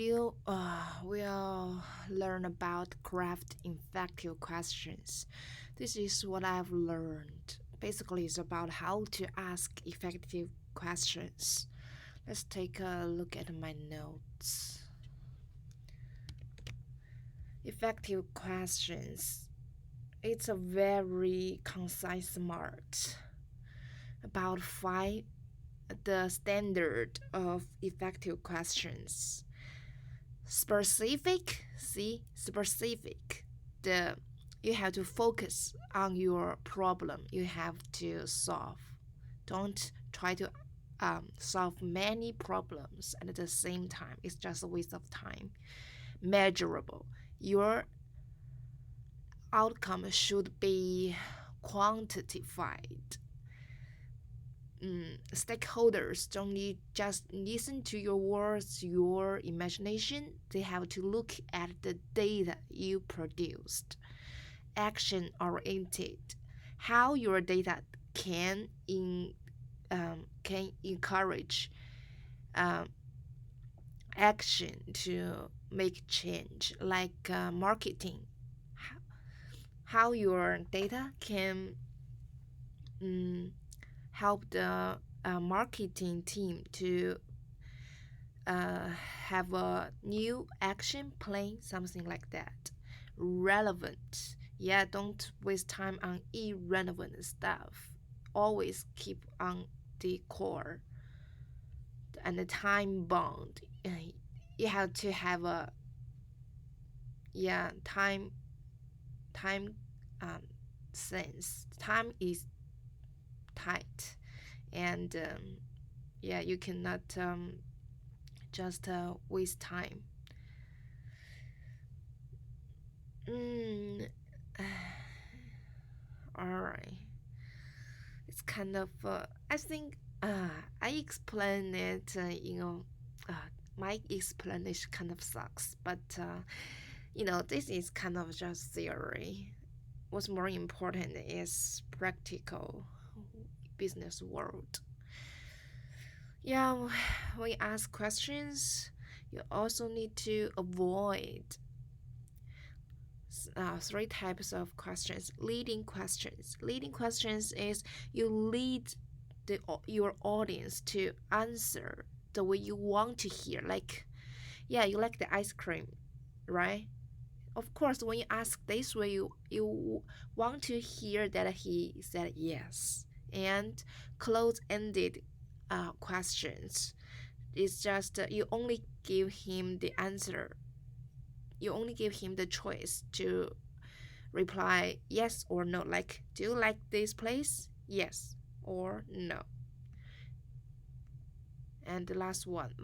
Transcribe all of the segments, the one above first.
We'll learn about craft effective questions. This is what I've learned. Basically, it's about how to ask effective questions. Let's take a look at my notes. Effective questions. It's a very concise smart. About five the standard of effective questions. Specific, see, specific. The you have to focus on your problem you have to solve. Don't try to solve many problems at the same time. It's just a waste of time. Measurable. Your outcome should be quantified. Stakeholders don't need just listen to your words, your imagination. They have to look at the data you produced. Action oriented. How your data can encourage um, action to make change, like marketing. How your data can help the marketing team to have a new action plan, something like that. Relevant. Yeah, don't waste time on irrelevant stuff. Always keep on the core. And the time bound. You have to have a time um, sense. Time is tight, and you cannot just waste time. Mm, all right. It's kind of I think I explain it. My explanation kind of sucks, but this is kind of just theory. What's more important is practical business world. Yeah, when you ask questions, you also need to avoid three types of questions. Leading questions. Leading questions is you lead your audience to answer the way you want to hear. Like, yeah, you like the ice cream, right? Of course, when you ask this way, you want to hear that he said yes. And close-ended questions. It's just you only give him the answer. You only give him the choice to reply yes or no. Like, do you like this place? Yes or no. And the last one,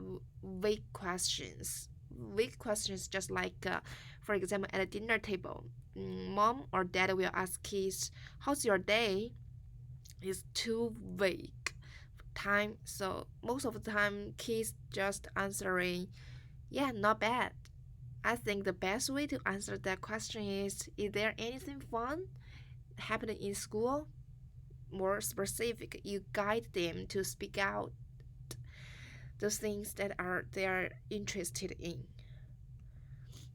vague questions. Vague questions, just like, for example, at a dinner table, mom or dad will ask kids, "How's your day?" It's too vague. Time, so most of the time, kids just answering, "Yeah, not bad." I think the best way to answer that question is there anything fun happening in school? More specific, you guide them to speak out those things that are they are interested in.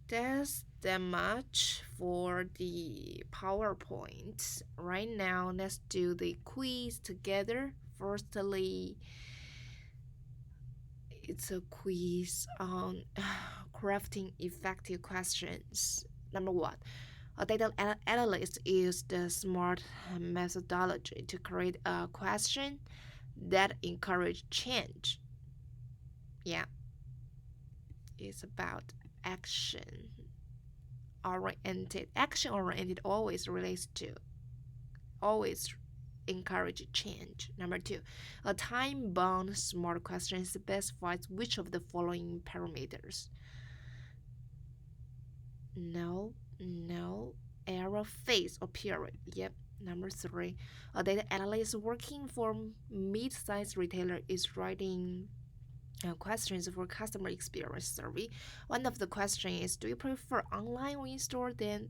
That's that much for the PowerPoint. Right now, let's do the quiz together. Firstly, it's a quiz on crafting effective questions. Number one, a data analyst uses the SMART methodology to create a question that encourage change. Yeah, it's about action oriented. Action oriented always encourage change. Number two, a time bound SMART question specifies which of the following parameters: no, error, phase, or period. Yep. Number three, a data analyst working for mid-sized retailer is writing questions for customer experience survey. One of the questions is, do you prefer online or in store? Then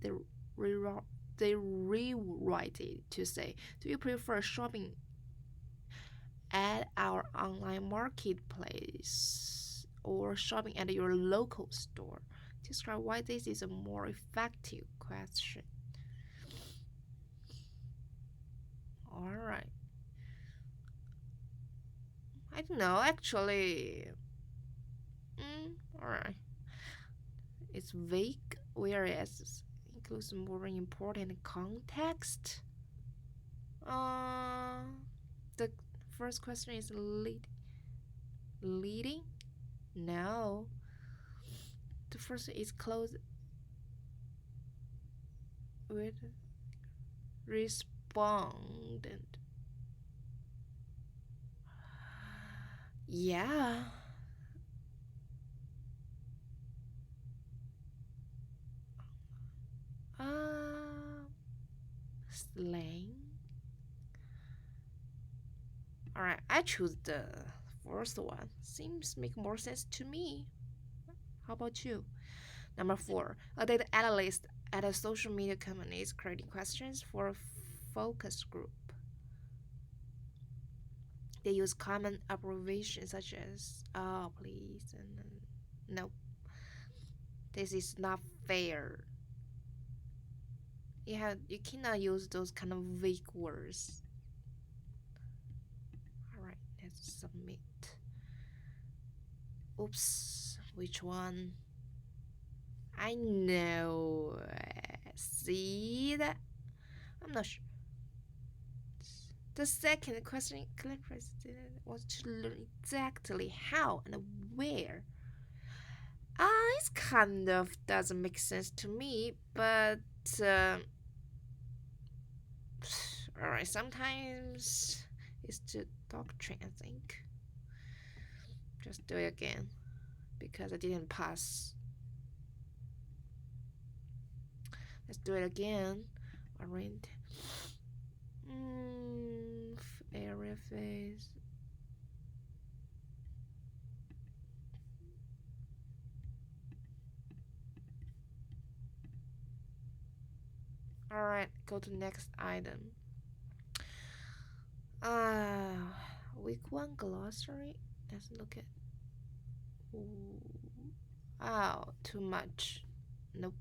they rewrite it to say, do you prefer shopping at our online marketplace or shopping at your local store? Describe why this is a more effective question. All right. I don't know, actually. All right. It's vague, whereas it includes more important context. Uh, the first question is leading? No. The first is close with respondent. Yeah. Uh, slang. Alright, I choose the first one. Seems make more sense to me. How about you? Number four, a data analyst at a social media company is creating questions for a focus group. They use common abbreviations such as "oh please" and "no." This is not fair. You cannot use those kind of vague words. All right, let's submit. Oops, which one? I know. See that? I'm not sure. The second question was to learn exactly how and where. It kind of doesn't make sense to me, but alright, sometimes it's the doctrine, I think. Just do it again because I didn't pass. Let's do it again. Alright. Area phase. Alright, go to next item. Week one glossary. Let's look at. Oh, too much. Nope.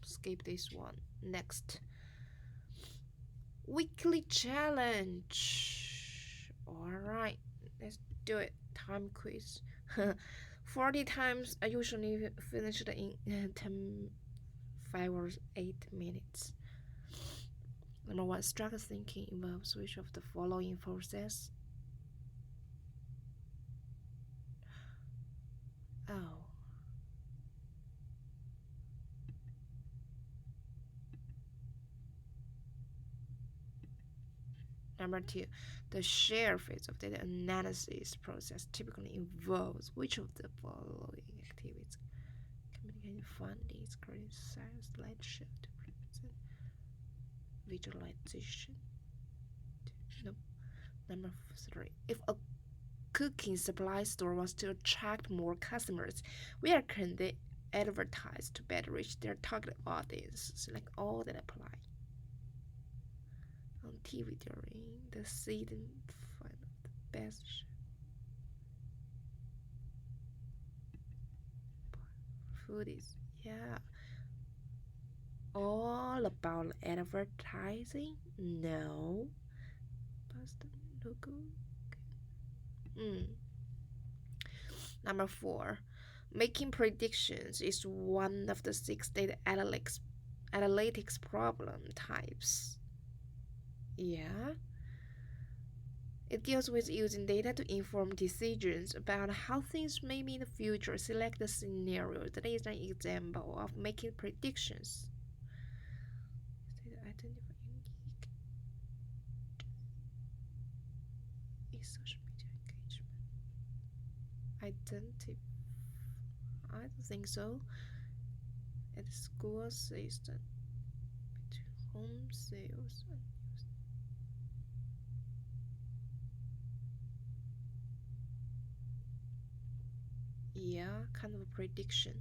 Skip this one. Next. Weekly challenge. Alright, let's do it. Time quiz. 40 times. I usually finish it in 5 or 8 minutes. Number one, structured thinking involves which of the following forces? Oh. Number two, the sheer phase of data analysis process typically involves which of the following activities? Communicating findings, creating slideshow to present, visualization. Nope. Number three, if a cooking supply store was to attract more customers, where can they advertise to better reach their target audience? Select all that apply. On TV during the season, find the best foodies. Yeah. All about advertising? No. Pasta logo. Number four, making predictions is one of the 6 data analytics problem types. Yeah. It deals with using data to inform decisions about how things may be in the future. Select the scenario. That is an example of making predictions. Identify unique social media engagement. I don't think so. At the school system, between home sales and yeah, kind of a prediction.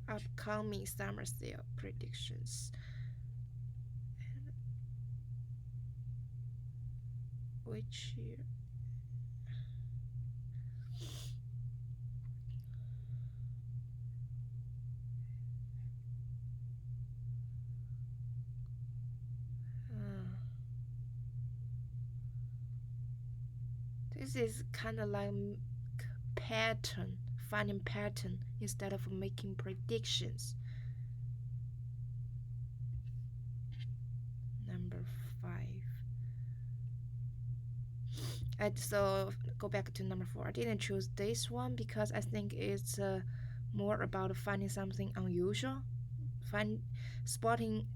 Upcoming summer sale predictions. which year? This is kind of like pattern, finding pattern instead of making predictions. Number 5. So go back to number 4. I didn't choose this one because I think it's more about finding something unusual. Spotting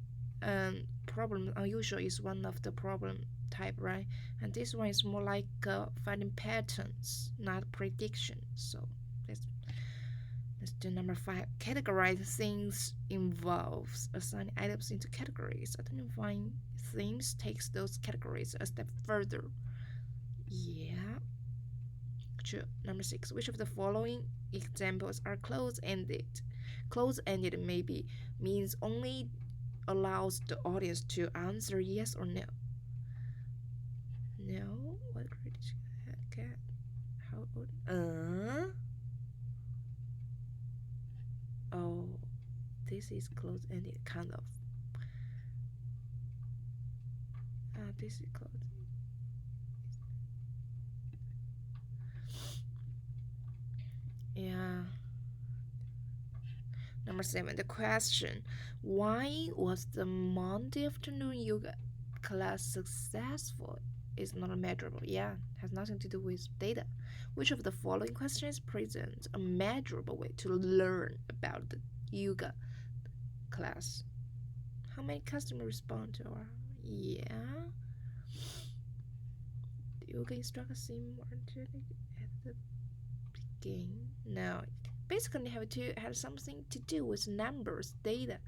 problem unusual is one of the problem type, right? And this one is more like finding patterns, not predictions. So let's do number 5. Categorize things involves assigning items into categories. Identifying themes takes those categories a step further. Yeah. True. Number 6. Which of the following examples are close-ended? Close-ended maybe means only allows the audience to answer yes or no. No? What grade did you get? How old? Oh, this is close-ended, kind of. This is close. Yeah. Number 7, the question: why was the Monday afternoon yoga class successful? Is not measurable. Yeah, has nothing to do with data. Which of the following questions presents a measurable way to learn about the yoga class? How many customers respond to our yeah? The yoga instructor seemed more energetic at the beginning. No, basically have something to do with numbers, data.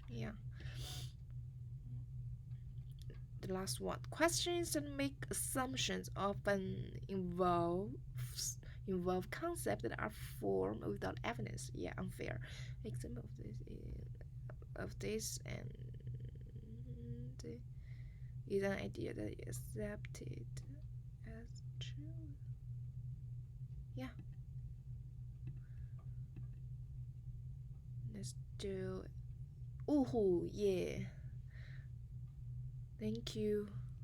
Yeah. The last one. Questions that make assumptions often involve concepts that are formed without evidence. Yeah, unfair. Example of this and is an idea that is accepted as true. Yeah. Let's do. Ooh, yeah. Thank you.